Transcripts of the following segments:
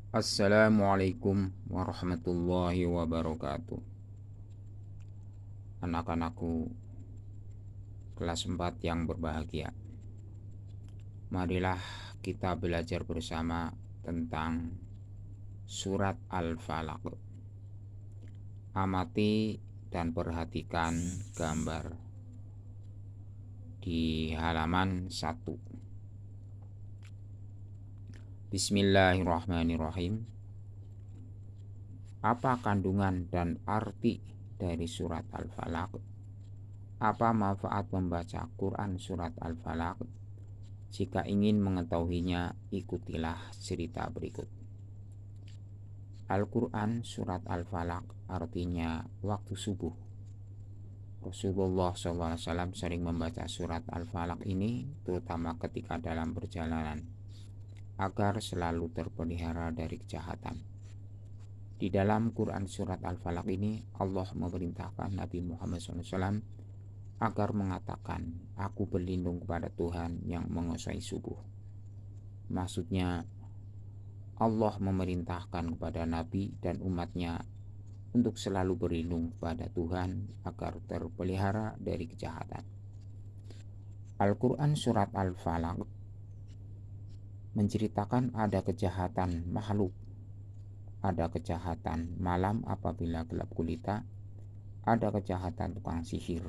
Assalamualaikum warahmatullahi wabarakatuh. Anak-anakku kelas 4 yang berbahagia. Marilah kita belajar bersama tentang surat Al-Falaq. Amati dan perhatikan gambar di halaman 1. Bismillahirrahmanirrahim. Apa kandungan dan arti dari surat Al-Falaq? Apa manfaat membaca Quran surat Al-Falaq? Jika ingin mengetahuinya, ikutilah cerita berikut. Al-Quran surat Al-Falaq artinya waktu subuh. Rasulullah SAW sering membaca surat Al-Falaq ini terutama ketika dalam perjalanan agar selalu terpelihara dari kejahatan. Di dalam Quran surat Al-Falaq ini Allah memerintahkan Nabi Muhammad SAW agar mengatakan, aku berlindung kepada Tuhan yang menguasai subuh. Maksudnya Allah memerintahkan kepada Nabi dan umatnya untuk selalu berlindung kepada Tuhan agar terpelihara dari kejahatan. Al-Quran surat Al-Falaq menceritakan ada kejahatan makhluk, ada kejahatan malam apabila gelap gulita, ada kejahatan tukang sihir,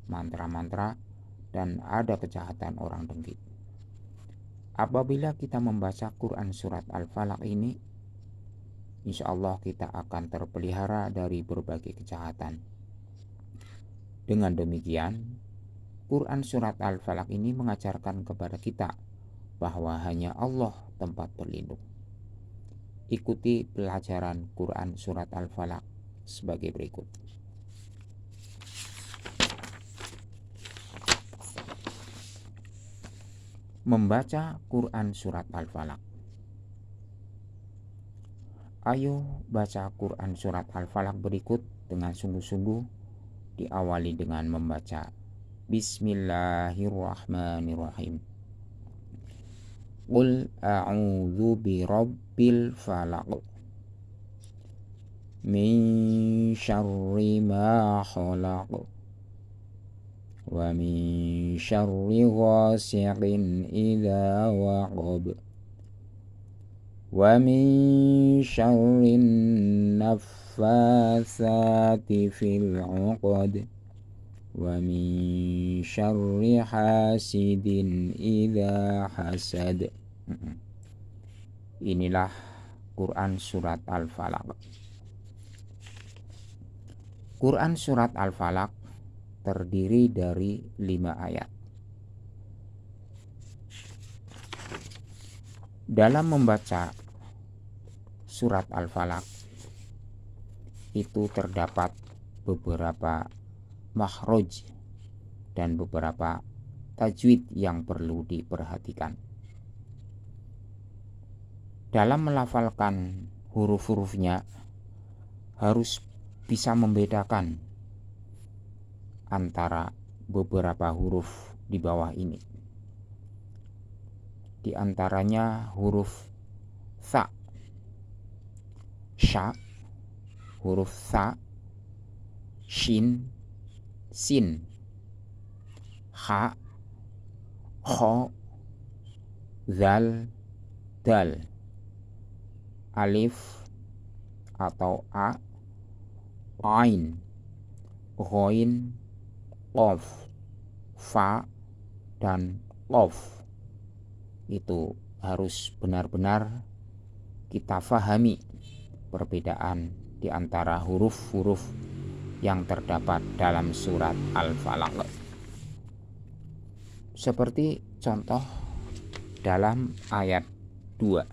mantra-mantra, dan ada kejahatan orang dengki. Apabila kita membaca Quran surat Al-Falaq ini, insya Allah kita akan terpelihara dari berbagai kejahatan. Dengan demikian, Quran surat Al-Falaq ini mengajarkan kepada kita bahwa hanya Allah tempat berlindung. Ikuti pelajaran Quran surat Al-Falaq sebagai berikut. Membaca Quran surat Al-Falaq. Ayo baca Quran surat Al-Falaq berikut dengan sungguh-sungguh, diawali dengan membaca Bismillahirrahmanirrahim. Qul a'udzu birabbil falaq min syarri ma khalaq wa min syarri ghasiqin idza waqab wa min syarri naffatsati fil 'uqad wa min syarri hasidin idza hasad. Inilah Quran surat Al-Falaq. Quran surat Al-Falaq terdiri dari 5 ayat. Dalam membaca surat Al-Falaq itu terdapat beberapa makhraj dan beberapa tajwid yang perlu diperhatikan. Dalam melafalkan huruf-hurufnya harus bisa membedakan antara beberapa huruf di bawah ini. Di antaranya huruf tha, sya, huruf tha, shin, sin, kha, kho, zal, dal, alif atau a, ain, ghain, qaf, fa, dan qaf. Itu harus benar-benar kita fahami perbedaan di antara huruf-huruf yang terdapat dalam surat Al-Falaq. Seperti contoh dalam ayat 2.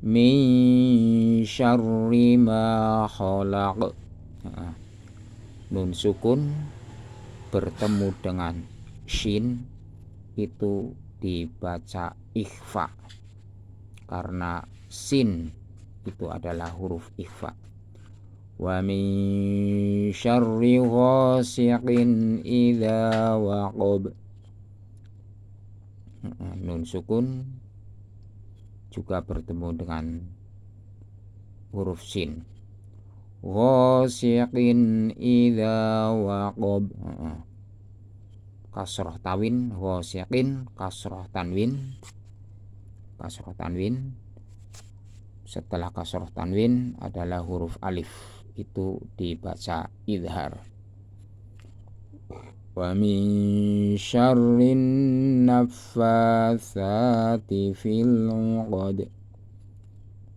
Min syarri ma khalaq. Nun sukun bertemu dengan shin itu dibaca ikhfa karena sin itu adalah huruf ikhfa. Wa min syarri ghasiqin idza waqab. Nun sukun juga bertemu dengan huruf sin. Ghasiqin idza waqab, kasroh tanwin, ghasiqin kasroh tanwin. Setelah kasroh tanwin adalah huruf alif, itu dibaca idhar. Wa min syarrin naffatsati fil 'uqad,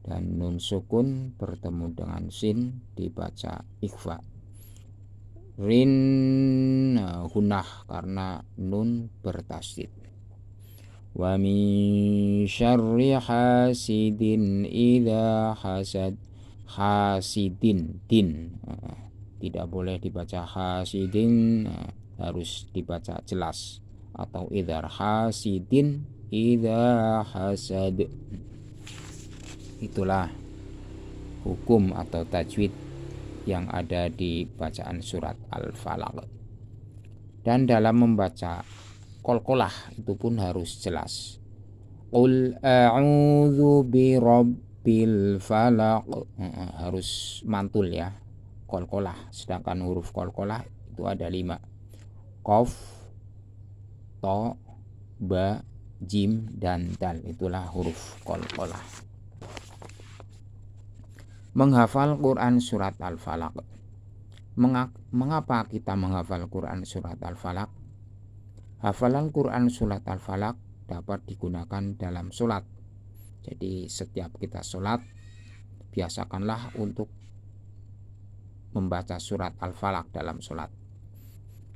dan nun sukun bertemu dengan sin dibaca ikhfa. Rin hunah karena nun bertasydid. Wa min syarri hasidin idza hasad, hasidin din, tidak boleh dibaca hasidin, harus dibaca jelas, atau idza hasidin idza hasad. Itulah hukum atau tajwid yang ada di bacaan surat Al-Falaq. Dan dalam membaca qalqalah itu pun harus jelas. Qul a'udzu birabbil falaq, harus mantul ya qalqalah. Sedangkan huruf qalqalah itu ada 5. Qaf, ta, ba, jim, dan dal. Itulah huruf qalqalah. Menghafal Quran surat Al-Falaq. Mengapa kita menghafal Quran surat Al-Falaq? Hafalan Quran surat Al-Falaq dapat digunakan dalam sholat. Jadi setiap kita sholat, biasakanlah untuk membaca surat Al-Falaq dalam sholat.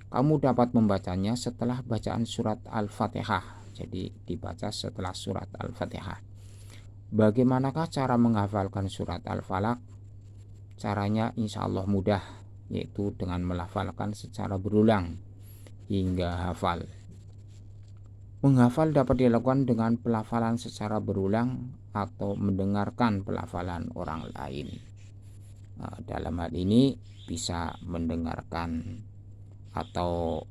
Kamu dapat membacanya setelah bacaan surat Al-Fatihah. Jadi dibaca setelah surat Al-Fatihah. Bagaimanakah cara menghafalkan surat Al-Falaq? Caranya insya Allah mudah, yaitu dengan melafalkan secara berulang hingga hafal. Menghafal dapat dilakukan dengan pelafalan secara berulang atau mendengarkan pelafalan orang lain. Dalam hal ini bisa mendengarkan atau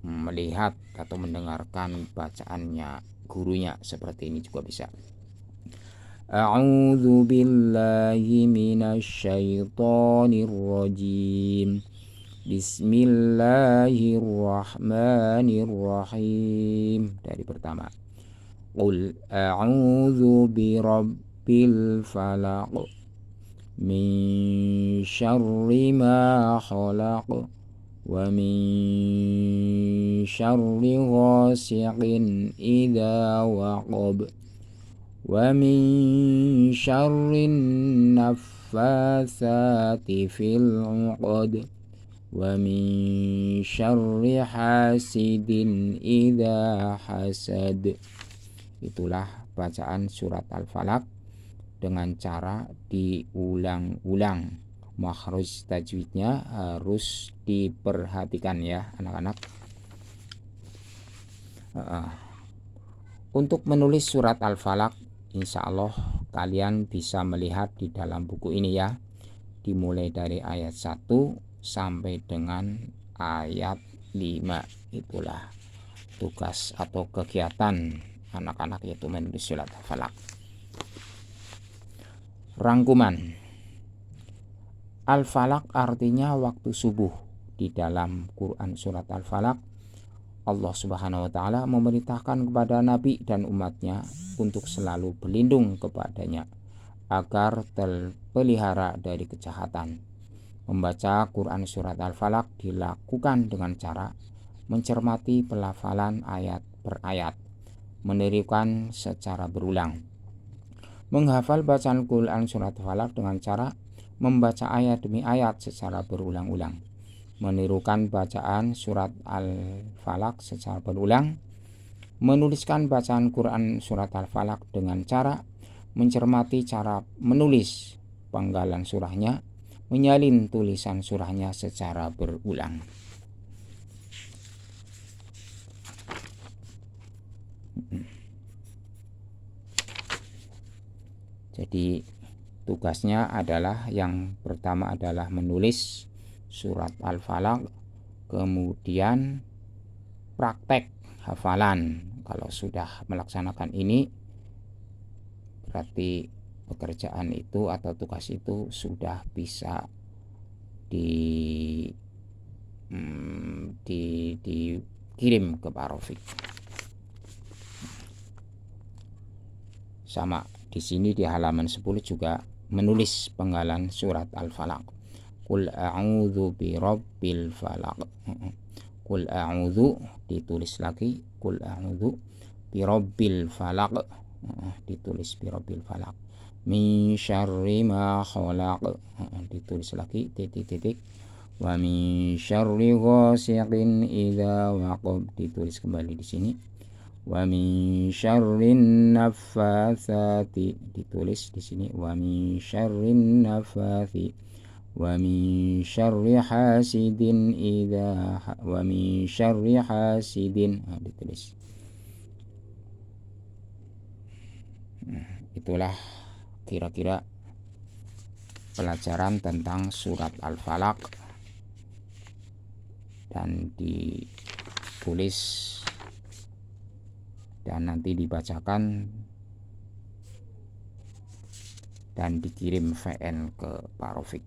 melihat atau mendengarkan bacaannya gurunya, seperti ini juga bisa. A'udzu billahi minasyaitonir rajim. Bismillahirrahmanirrahim. Dari pertama. Qul a'udzu birabbil falaq min syarri ma khalaq wa min syarri ghasiqin idza waqab wa min syarrin naffatsati fil 'uqad wa min syarri hasidin idza hasad. Itulah bacaan surat Al-Falaq dengan cara diulang-ulang. Makhraj tajwidnya harus diperhatikan ya anak-anak. Untuk menulis surat Al-Falaq, insya Allah kalian bisa melihat di dalam buku ini ya, dimulai dari ayat 1 sampai dengan ayat 5. Itulah tugas atau kegiatan anak-anak, yaitu menulis surat Al-Falaq. Rangkuman. Al-Falaq artinya waktu subuh. Di dalam Quran surat Al-Falaq, Allah Subhanahu wa ta'ala memerintahkan kepada Nabi dan umatnya untuk selalu berlindung kepadanya agar terpelihara dari kejahatan. Membaca Quran surat Al-Falaq dilakukan dengan cara mencermati pelafalan ayat per ayat, menirukan secara berulang. Menghafal bacaan Quran surat Al-Falaq dengan cara membaca ayat demi ayat secara berulang-ulang, menirukan bacaan surat Al-Falaq secara berulang, menuliskan bacaan Quran surat Al-Falaq dengan cara mencermati cara menulis penggalan surahnya, menyalin tulisan surahnya secara berulang. Jadi tugasnya adalah yang pertama adalah menulis surat Al-Falaq, kemudian praktek hafalan. Kalau sudah melaksanakan ini, berarti pekerjaan itu atau tugas itu sudah bisa dikirim ke Pak Rafiq. Sama di sini di halaman 10 juga menulis penggalan surat Al-Falaq. Qul a'udzu birabbil falaq. Qul a'udzu ditulis lagi, qul a'udzu birabbil falaq, ditulis birabbil falaq. Min syarri ma khalaq, ditulis lagi titik-titik. Wa min syarri ghasiqin idza waqab, ditulis kembali di sini. Wa min syarrin naffatsati, ditulis di sini. Wa min syarrin naffathi. Wa min syarri hasidin idza wa min syarri hasidin, ditulis. Itulah kira-kira pelajaran tentang surat Al-Falaq, dan ditulis dan nanti dibacakan dan dikirim VN ke Pak Rafiq.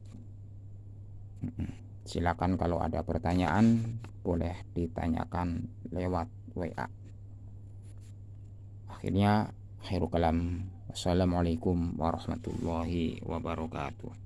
Silakan kalau ada pertanyaan boleh ditanyakan lewat WA. Akhirnya, khairul kalam. Wassalamualaikum warahmatullahi wabarakatuh.